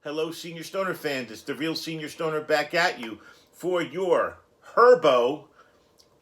Hello, Senior Stoner fans. It's the real Senior Stoner back at you for your Herbo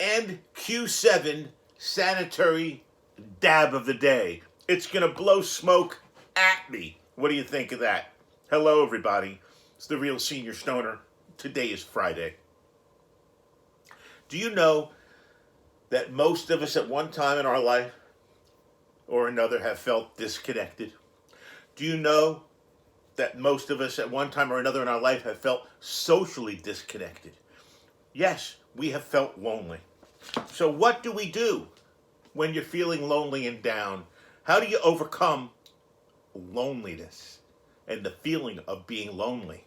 and Q7 Sanitary dab of the day. It's going to blow smoke at me. What do you think of that? Hello, everybody. It's the real Senior Stoner. Today is Friday. Do you know that most of us at one time in our life or another have felt disconnected? Do you know that most of us at one time or another in our life have felt socially disconnected? Yes, we have felt lonely. So what do we do when you're feeling lonely and down? How do you overcome loneliness and the feeling of being lonely?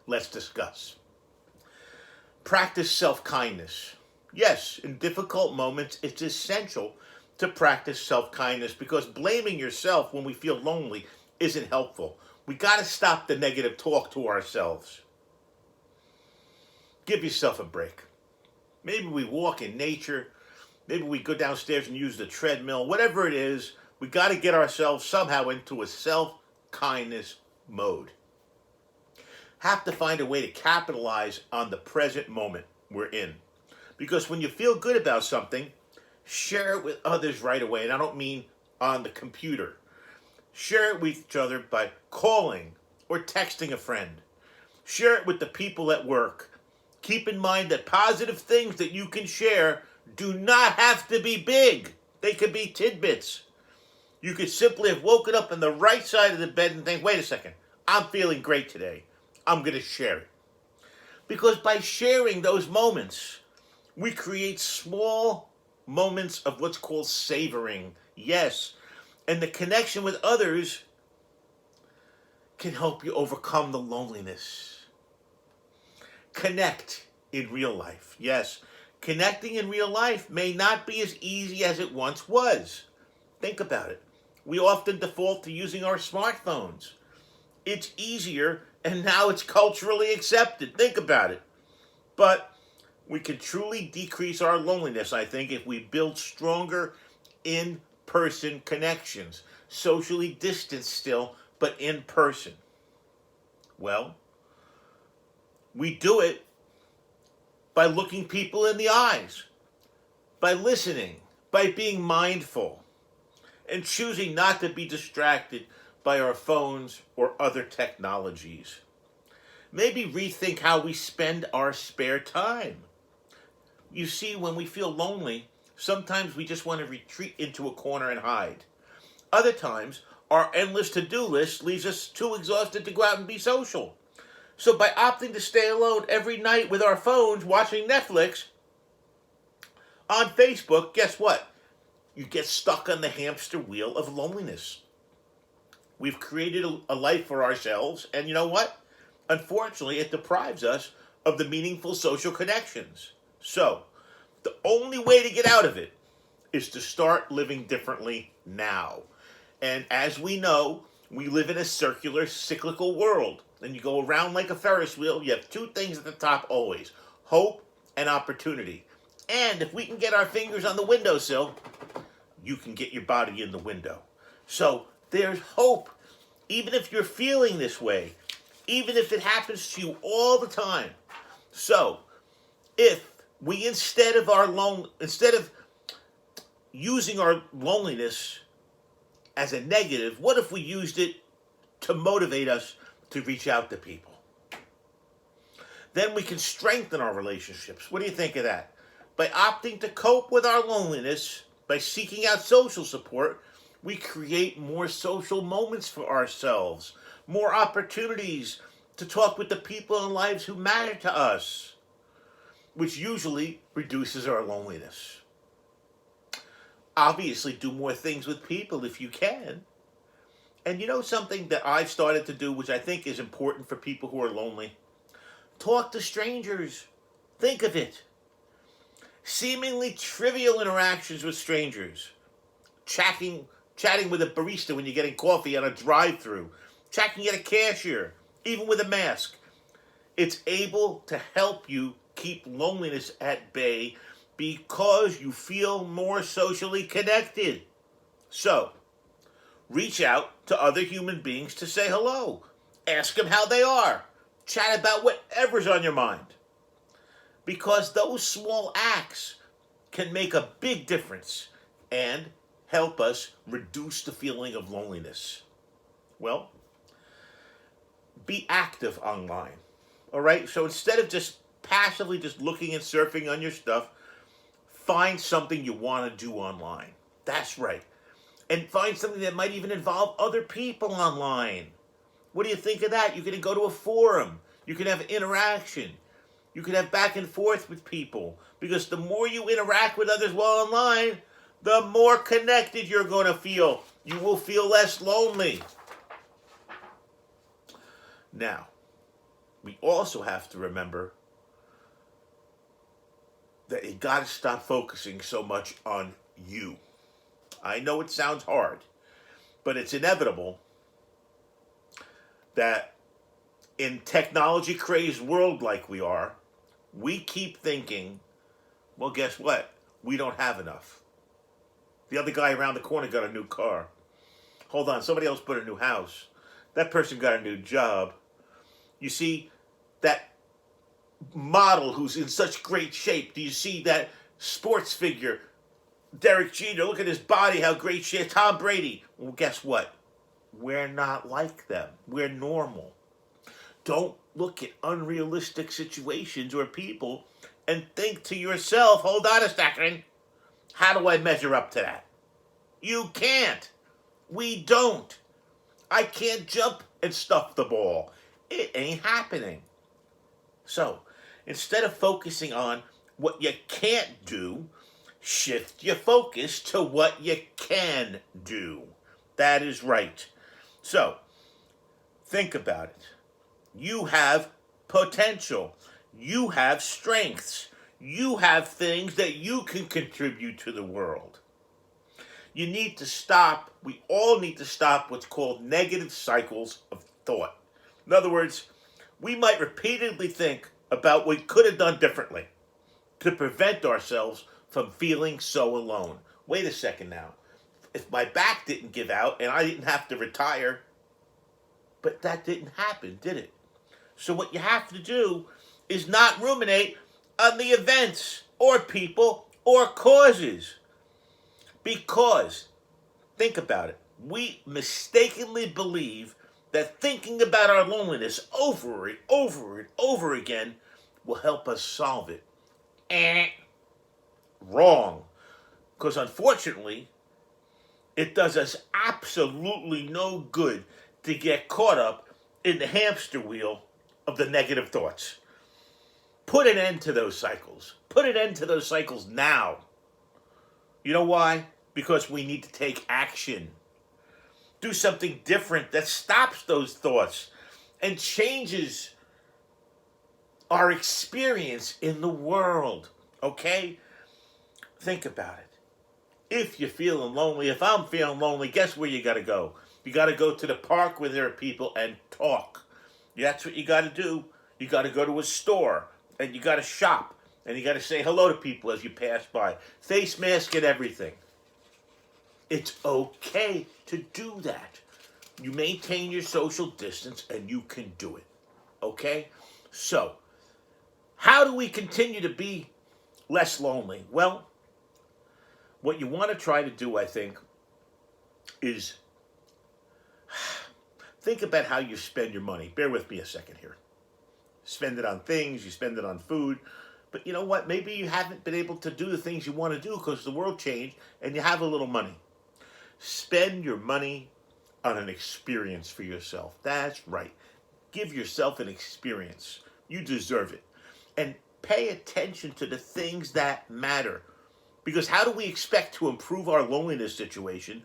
Let's discuss. Practice self-kindness. Yes, in difficult moments, it's essential to practice self-kindness because blaming yourself when we feel lonely isn't helpful. We got to stop the negative talk to ourselves. Give yourself a break. Maybe we walk in nature. Maybe we go downstairs and use the treadmill. Whatever it is, we got to get ourselves somehow into a self-kindness mode. Have to find a way to capitalize on the present moment we're in. Because when you feel good about something, share it with others right away. And I don't mean on the computer. Share it with each other by calling or texting a friend. Share it with the people at work. Keep in mind that positive things that you can share do not have to be big. They could be tidbits. You could simply have woken up on the right side of the bed and think, wait a second, I'm feeling great today. I'm going to share it. Because by sharing those moments, we create small moments of what's called savoring. Yes. And the connection with others can help you overcome the loneliness. Connect in real life. Yes, connecting in real life may not be as easy as it once was. Think about it. We often default to using our smartphones. It's easier, and now it's culturally accepted. Think about it. But we can truly decrease our loneliness, I think, if we build stronger in-person connections. Socially distanced still, but in person. Well, we do it by looking people in the eyes, by listening, by being mindful, and choosing not to be distracted by our phones or other technologies. Maybe rethink how we spend our spare time. You see, when we feel lonely, sometimes we just want to retreat into a corner and hide. Other times, our endless to-do list leaves us too exhausted to go out and be social. So by opting to stay alone every night with our phones watching Netflix on Facebook, guess what? You get stuck on the hamster wheel of loneliness. We've created a life for ourselves, and you know what? Unfortunately, it deprives us of the meaningful social connections. So, the only way to get out of it is to start living differently now. And as we know, we live in a circular, cyclical world. And you go around like a Ferris wheel, you have two things at the top always: hope and opportunity. And if we can get our fingers on the windowsill, you can get your body in the window. So there's hope. Even if you're feeling this way, even if it happens to you all the time. So if we instead of using our loneliness as a negative, what if we used it to motivate us to reach out to people? Then we can strengthen our relationships. What do you think of that? By opting to cope with our loneliness, by seeking out social support, we create more social moments for ourselves, more opportunities to talk with the people in lives who matter to us, which usually reduces our loneliness. Obviously, do more things with people if you can. And you know something that I've started to do, which I think is important for people who are lonely? Talk to strangers. Think of it. Seemingly trivial interactions with strangers. Chatting with a barista when you're getting coffee on a drive-thru. Chatting at a cashier, even with a mask. It's able to help you keep loneliness at bay because you feel more socially connected. So, reach out to other human beings to say hello. Ask them how they are. Chat about whatever's on your mind. Because those small acts can make a big difference and help us reduce the feeling of loneliness. Well, be active online. All right? So instead of just passively just looking and surfing on your stuff, find something you want to do online. That's right. And find something that might even involve other people online. What do you think of that? You can go to a forum. You can have interaction. You can have back and forth with people. Because the more you interact with others while online, the more connected you're going to feel. You will feel less lonely. Now, we also have to remember that you got to stop focusing so much on you. I know it sounds hard, but it's inevitable that in technology-crazed world like we are, we keep thinking, well, guess what? We don't have enough. The other guy around the corner got a new car. Hold on, somebody else put a new house. That person got a new job. You see, that model who's in such great shape. Do you see that sports figure, Derek Jeter? Look at his body, how great shape. Tom Brady. Well, guess what? We're not like them. We're normal. Don't look at unrealistic situations or people and think to yourself, hold on a second, how do I measure up to that? You can't. We don't. I can't jump and stuff the ball. It ain't happening. So, instead of focusing on what you can't do, shift your focus to what you can do. That is right. So, think about it. You have potential. You have strengths. You have things that you can contribute to the world. You need to stop, we all need to stop what's called negative cycles of thought. In other words, we might repeatedly think about what we could have done differently to prevent ourselves from feeling so alone. Wait a second now. If my back didn't give out and I didn't have to retire, but that didn't happen, did it? So what you have to do is not ruminate on the events or people or causes. Because, think about it, we mistakenly believe that thinking about our loneliness over and over and over again will help us solve it. Wrong. Because unfortunately, it does us absolutely no good to get caught up in the hamster wheel of the negative thoughts. Put an end to those cycles. Put an end to those cycles now. You know why? Because we need to take action. Do something different that stops those thoughts and changes our experience in the world. Okay? Think about it. If you're feeling lonely, if I'm feeling lonely, guess where you got to go? You got to go to the park where there are people and talk. That's what you got to do. You got to go to a store and you got to shop and you got to say hello to people as you pass by. Face mask and everything. It's okay to do that. You maintain your social distance and you can do it. Okay? So, how do we continue to be less lonely? Well, what you want to try to do, I think, is think about how you spend your money. Bear with me a second here. Spend it on things, you spend it on food. But you know what? Maybe you haven't been able to do the things you want to do because the world changed and you have a little money. Spend your money on an experience for yourself. That's right. Give yourself an experience. You deserve it. And pay attention to the things that matter. Because how do we expect to improve our loneliness situation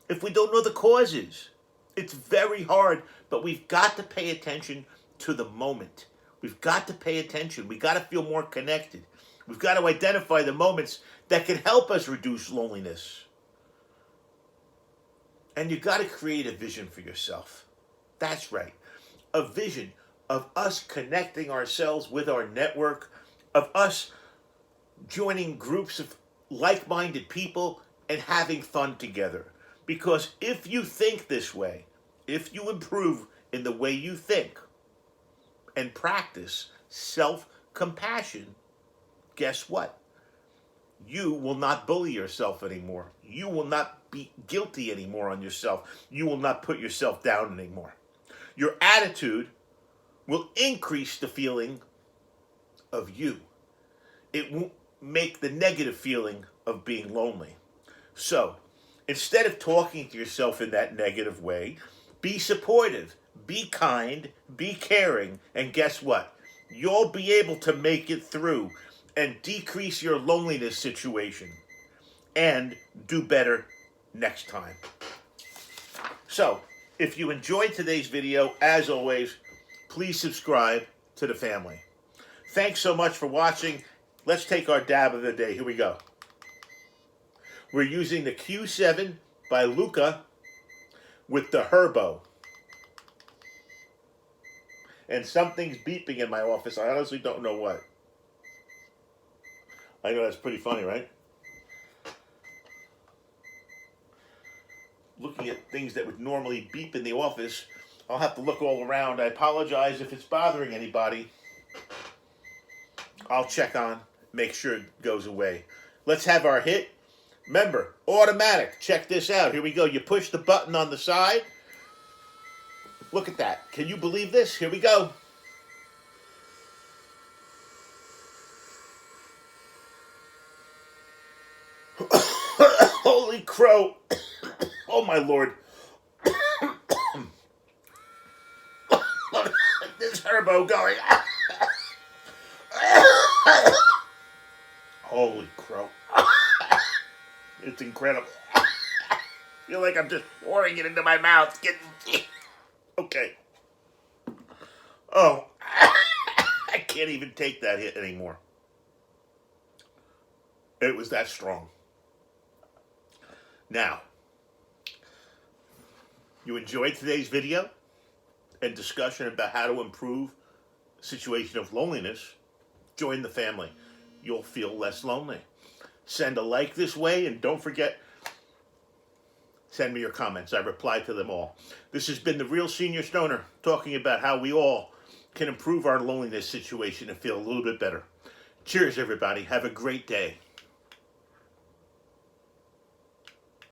if we don't know the causes? It's very hard, but we've got to pay attention to the moment. We've got to pay attention. We've got to feel more connected. We've got to identify the moments that can help us reduce loneliness. And you've got to create a vision for yourself. That's right. A vision of us connecting ourselves with our network, of us joining groups of like-minded people and having fun together. Because if you think this way, if you improve in the way you think and practice self-compassion, guess what? You will not bully yourself anymore. You will not be guilty anymore on yourself. You will not put yourself down anymore. Your attitude will increase the feeling of you. It won't make the negative feeling of being lonely. So, instead of talking to yourself in that negative way, be supportive, be kind, be caring, and guess what? You'll be able to make it through and decrease your loneliness situation and do better next time. So, if you enjoyed today's video, as always, please subscribe to the family. Thanks so much for watching. Let's take our dab of the day. Here we go. We're using the Q7 by Lookah with the Herbo. And something's beeping in my office. I honestly don't know what. I know that's pretty funny, right? Looking at things that would normally beep in the office, I'll have to look all around. I apologize if it's bothering anybody. I'll check on, make sure it goes away. Let's have our hit. Remember, automatic. Check this out. Here we go. You push the button on the side. Look at that. Can you believe this? Here we go. Holy crow. Oh, my Lord. This Herbo going. Holy crow. It's incredible. I feel like I'm just pouring it into my mouth. Okay. Oh. I can't even take that hit anymore. It was that strong. Now, you enjoyed today's video and discussion about how to improve the situation of loneliness? Join the family. You'll feel less lonely. Send a like this way, and don't forget, send me your comments. I reply to them all. This has been the Real Senior Stoner, talking about how we all can improve our loneliness situation and feel a little bit better. Cheers, everybody. Have a great day.